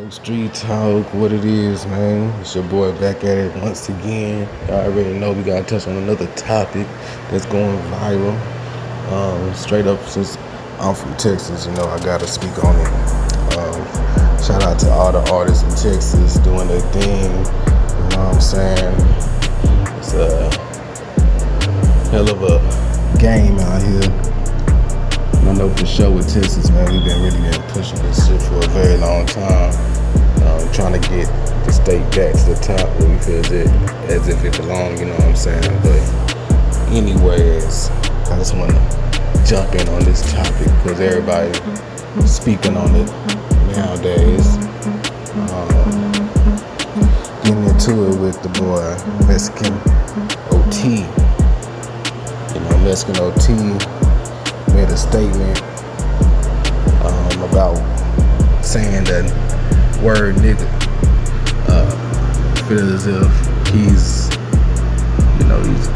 Street talk, what it is, man. It's your boy back at it once again. Y'all already know we gotta touch on another topic that's going viral. Straight up, since I'm from Texas, I gotta speak on it. Shout out to all the artists in Texas doing their thing. You know what I'm saying? It's a hell of a game out here. I know for sure with Texas, man, we've been pushing this shit for a very long time. Trying to get the state back to the top where we feel as if it belongs, you know what I'm saying? But anyways, I just want to jump in on this topic because everybody speaking on it nowadays. Getting into it with the boy Mexican OT. Mexican OT made a statement about saying that word nigga. Feels as if he's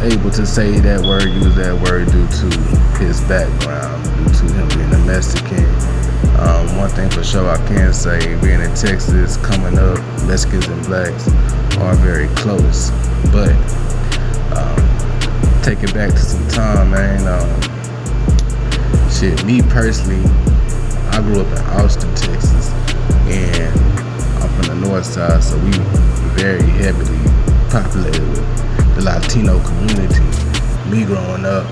able to say that word, use that word due to his background, due to him being a Mexican. One thing for sure I can say, being in Texas, coming up, Mexicans and blacks are very close. But take it back to some time, man. Me personally, I grew up in Austin, Texas, and I'm from the north side, so we very heavily populated with the Latino community. Me growing up,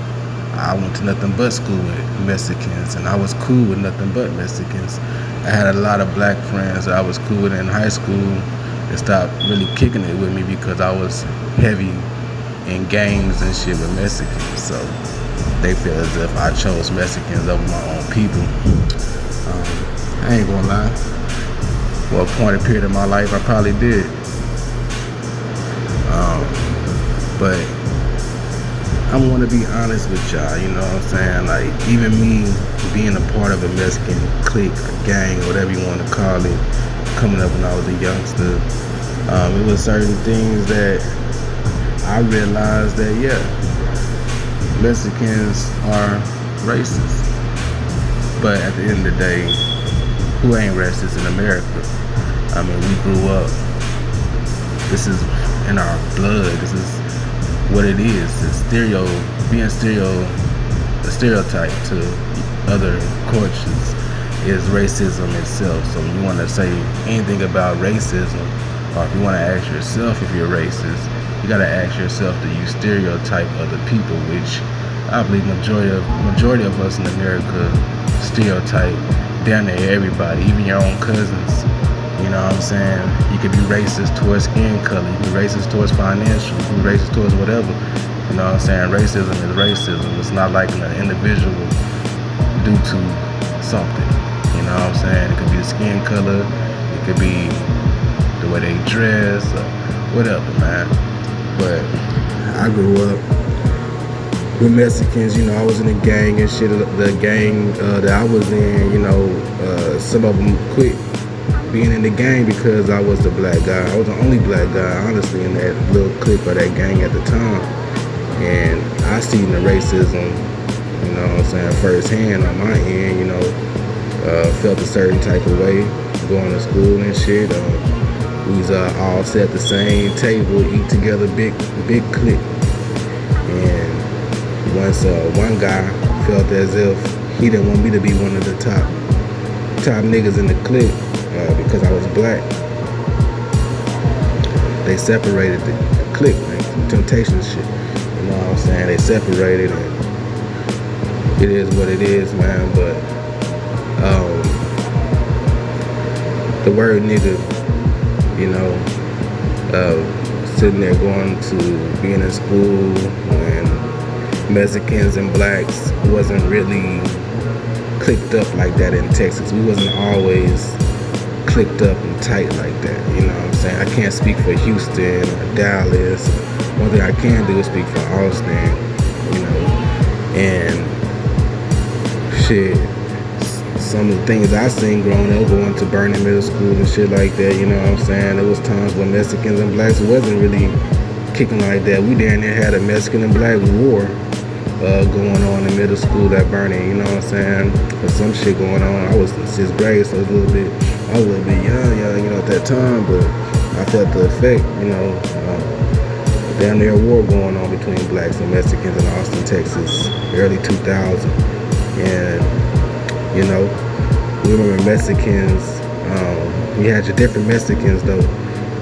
I went to nothing but school with Mexicans, and I was cool with nothing but Mexicans. I had a lot of black friends that I was cool with in high school. They stopped really kicking it with me because I was heavy in gangs and shit with Mexicans, so they feel as if I chose Mexicans over my own people. I ain't gonna lie, for a pointed period of my life, I probably did. But I want to be honest with y'all, you know what I'm saying? Like, even me being a part of a Mexican clique, a gang, whatever you want to call it, coming up when I was a youngster, it was certain things that I realized that, Mexicans are racist. But at the end of the day, who ain't racist in America? I mean, we grew up. This is in our blood. This is what it is. It's being a stereotype to other cultures is racism itself. So when you want to say anything about racism, or if you want to ask yourself if you're racist, you gotta ask yourself, do you stereotype other people? Which I believe majority of us in America stereotype down to everybody, even your own cousins. You know what I'm saying? You could be racist towards skin color, you can be racist towards financial, you can be racist towards whatever. You know what I'm saying? Racism is racism. It's not like an individual due to something. You know what I'm saying? It could be the skin color, it could be the way they dress, or whatever, man. But I grew up with Mexicans, I was in a gang and shit. The gang that I was in, some of them quit being in the gang because I was the black guy. I was the only black guy, honestly, in that little clique of that gang at the time. And I seen the racism, you know what I'm saying, firsthand on my end, felt a certain type of way going to school and shit. We was all sat at the same table, eat together, big clique. And once one guy felt as if he didn't want me to be one of the top niggas in the clique because I was black, they separated the clique, like temptation shit. You know what I'm saying? They separated, and it is what it is, man. But the word nigga, sitting there going to being in school when Mexicans and blacks wasn't really clicked up like that in Texas. We wasn't always clicked up and tight like that, you know what I'm saying? I can't speak for Houston or Dallas. One thing I can do is speak for Austin, and shit. Some of the things I seen growing up, going to Burning Middle School and shit like that, you know what I'm saying? There was times when Mexicans and blacks wasn't really kicking like that. We down there had a Mexican and black war going on in middle school at Burning, you know what I'm saying? There's some shit going on. I was in 6th grade, so it was a little bit I was a little bit young, at that time, but I felt the effect, down there war going on between blacks and Mexicans in Austin, Texas, early 2000. And, we remember Mexicans, you had your different Mexicans though,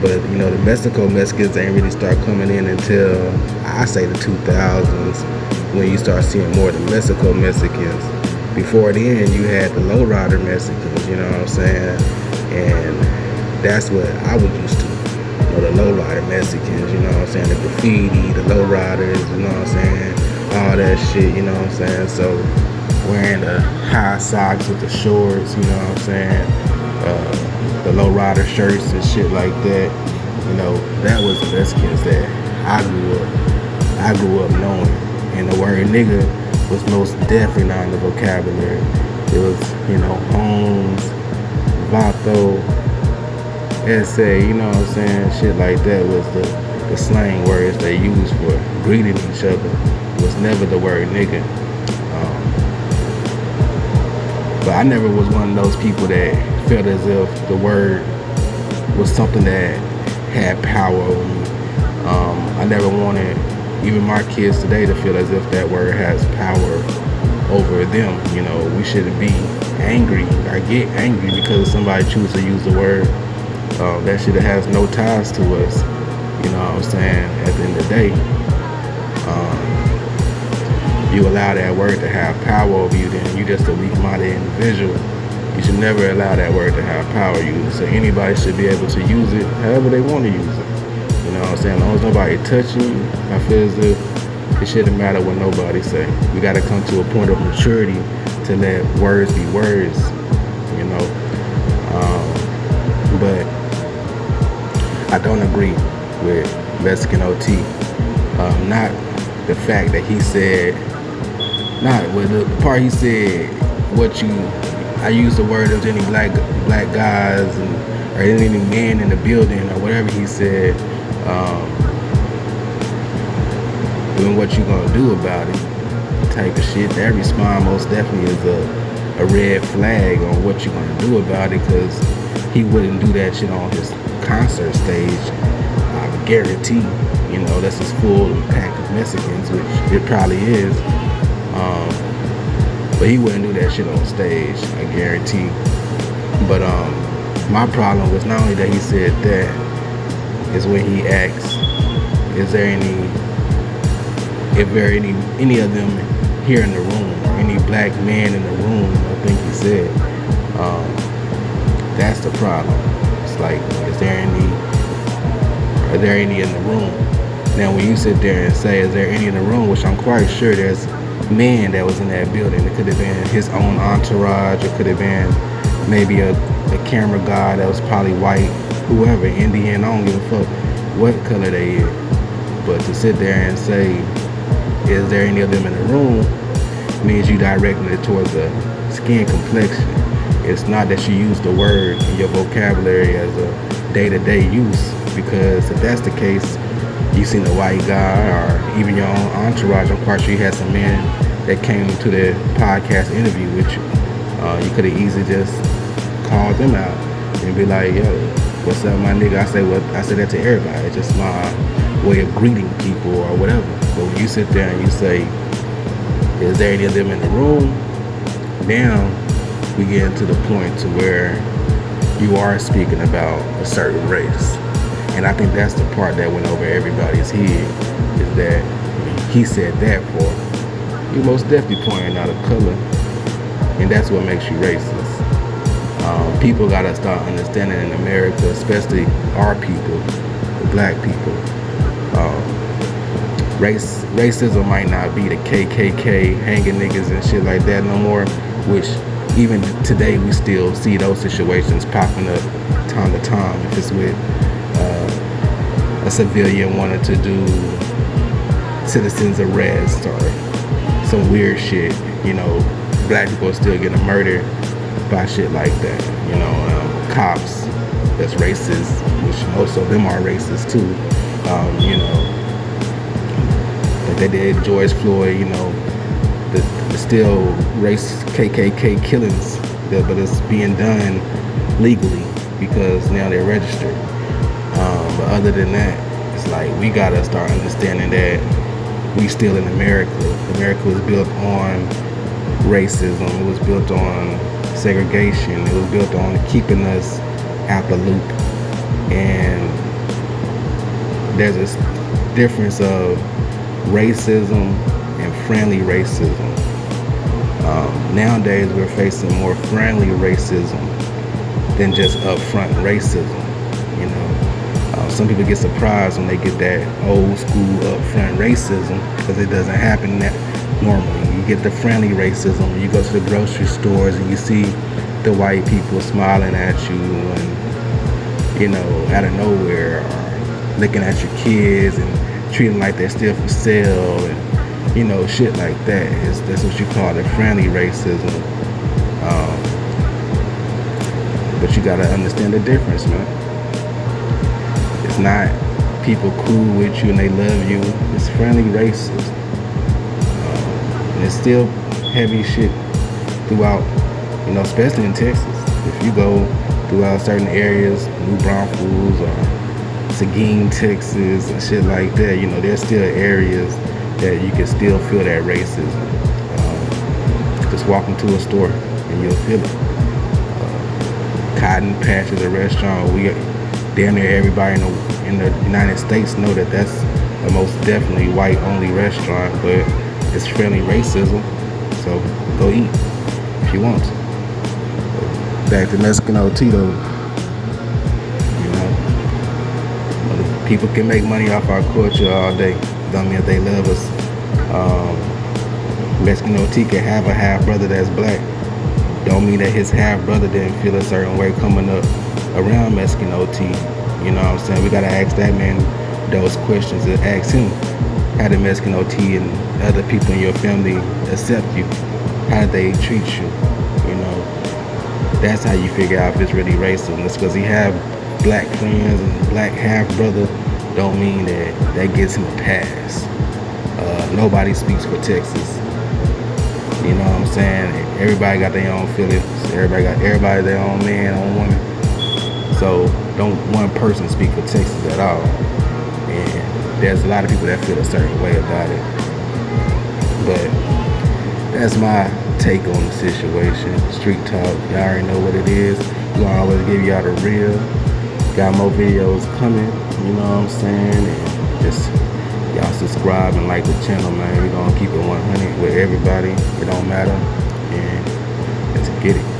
but, the Mexicans ain't really start coming in until, I say the 2000s, when you start seeing more of the Mexicans. Before then, you had the lowrider Mexicans, you know what I'm saying? And that's what I was used to, the lowrider Mexicans, you know what I'm saying? The graffiti, the lowriders, you know what I'm saying? All that shit, you know what I'm saying? So, wearing the high socks with the shorts, you know what I'm saying? The lowrider shirts and shit like that, that was the Mexicans that I grew up knowing. And the word nigga was most definitely not in the vocabulary. It was, Holmes, Vato, essay, you know what I'm saying? Shit like that was the slang words they used for greeting each other. It was never the word nigga. But I never was one of those people that felt as if the word was something that had power over me. I never wanted even my kids today to feel as if that word has power over them. We shouldn't be angry or get angry because somebody chooses to use the word. That shit has no ties to us. You know what I'm saying? At the end of the day, you allow that word to have power over you, then you just a weak-minded individual. You should never allow that word to have power over you. So anybody should be able to use it however they want to use it. You know what I'm saying? As long as nobody touching you, I feel as if it shouldn't matter what nobody say. We got to come to a point of maturity to let words be words, but I don't agree with Mexican OT. Not the fact that he said, not with the part he said, I use the word of any black guys or any men in the building or whatever he said, doing what you gonna do about it type of shit. That respond most definitely is a red flag on what you gonna do about it, because he wouldn't do that shit on his concert stage. I guarantee, that's his full pack of Mexicans, which it probably is. But he wouldn't do that shit on stage, I guarantee. But my problem was not only that he said that, is when he asked, if there any of them here in the room, or any black man in the room, I think he said, that's the problem. It's like, are there any in the room? Now when you sit there and say, is there any in the room, which I'm quite sure there's men that was in that building. It could have been his own entourage, it could have been maybe a camera guy that was probably white, whoever, Indian, I don't give a fuck what color they is. But to sit there and say, is there any of them in the room, means you directing it towards a skin complexion. It's not that you use the word in your vocabulary as a day-to-day use, because if that's the case, you seen a white guy or even your own entourage. I'm quite sure you had some men that came to the podcast interview with you. You could have easily just called them out and be like, yo, what's up, my nigga? I say that to everybody. It's just my way of greeting people or whatever. But when you sit there and you say, is there any of them in the room? Now we get into the point to where you are speaking about a certain race. And I think that's the part that went over everybody's head, is that he said that for, you most definitely pointing out a color, and that's what makes you racist. People gotta start understanding in America, especially our people, the black people, racism might not be the KKK hanging niggas and shit like that no more, which even today we still see those situations popping up time to time. If it's with a civilian wanted to do citizens arrest or some weird shit, black people are still getting murdered by shit like that. Cops that's racist, which most of them are racist too. Like they did George Floyd, the still race KKK killings, but it's being done legally because now they're registered. But other than that, it's like we gotta start understanding that we still in America. America was built on racism. It was built on segregation. It was built on keeping us out the loop. And there's a difference of racism and friendly racism. Nowadays, we're facing more friendly racism than just upfront racism. You know, some people get surprised when they get that old school upfront racism because it doesn't happen that normally. You get the friendly racism when you go to the grocery stores and you see the white people smiling at you and, you know, out of nowhere, or looking at your kids and treating like they're still for sale, and, you know, shit like that. That's what you call the friendly racism. But you gotta understand the difference, man. It's not people cool with you and they love you. It's friendly racism. And it's still heavy shit throughout, you know, especially in Texas. If you go throughout certain areas, New Braunfels or Seguin, Texas, and shit like that, you know, there's still areas that you can still feel that racism. Just walk into a store and you'll feel it. Cotton Patch is a restaurant. We damn near everybody in the United States know that that's a most definitely white-only restaurant, but it's friendly racism. So go eat if you want to. Back to Mexicanot, though. You know, people can make money off our culture all day. Don't mean if they love us. Mexicanot can have a half brother that's black. Don't mean that his half brother didn't feel a certain way coming up around Mexicanot. You know what I'm saying? We gotta ask that man those questions and ask him, how did Mexicanot and other people in your family accept you? How did they treat you? You know, that's how you figure out if it's really racism. Just because he have black friends and black half brother don't mean that gets him a pass. Nobody speaks for Texas. You know what I'm saying? Everybody got their own feelings. Everybody their own man, own woman. So don't one person speak for Texas at all. And there's a lot of people that feel a certain way about it. But that's my take on the situation. Street talk. Y'all already know what it is. We gonna always give y'all the real. Got more videos coming. You know what I'm saying? And just y'all subscribe and like the channel, man. We're gonna keep it 100 with everybody. It don't matter. And let's get it.